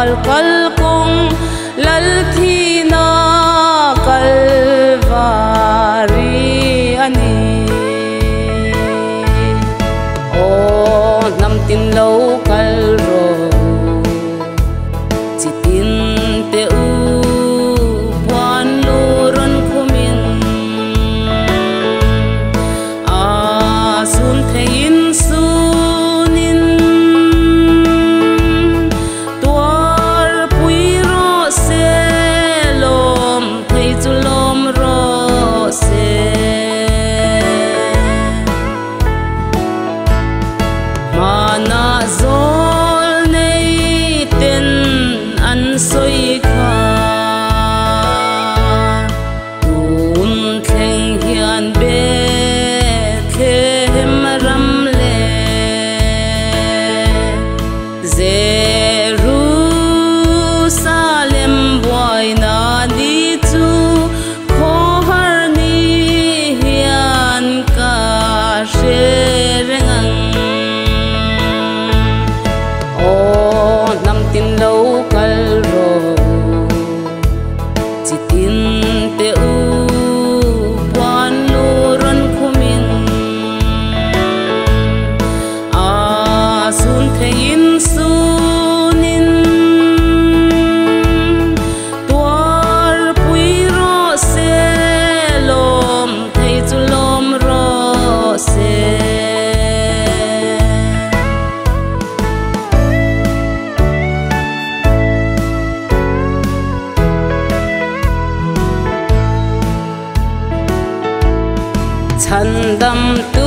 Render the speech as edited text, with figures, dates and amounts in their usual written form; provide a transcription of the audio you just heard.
kal kal kong lal thi na kalvari ani o nam tin lo kal ro chitin te u puan lu ron khumin a sun thein sunin tuar pui ro se lom thei chu lom ro se mana zol nei ten an soi kha tun thleng hian be khem ram le Jerusalem boy na di chu kho har ni hian ka she rengang o nam tin lo kal ro chitin te u puan lu ron khumin a sun thein sunin tuar pui ro se lom thei chu lom ro se chan dam tu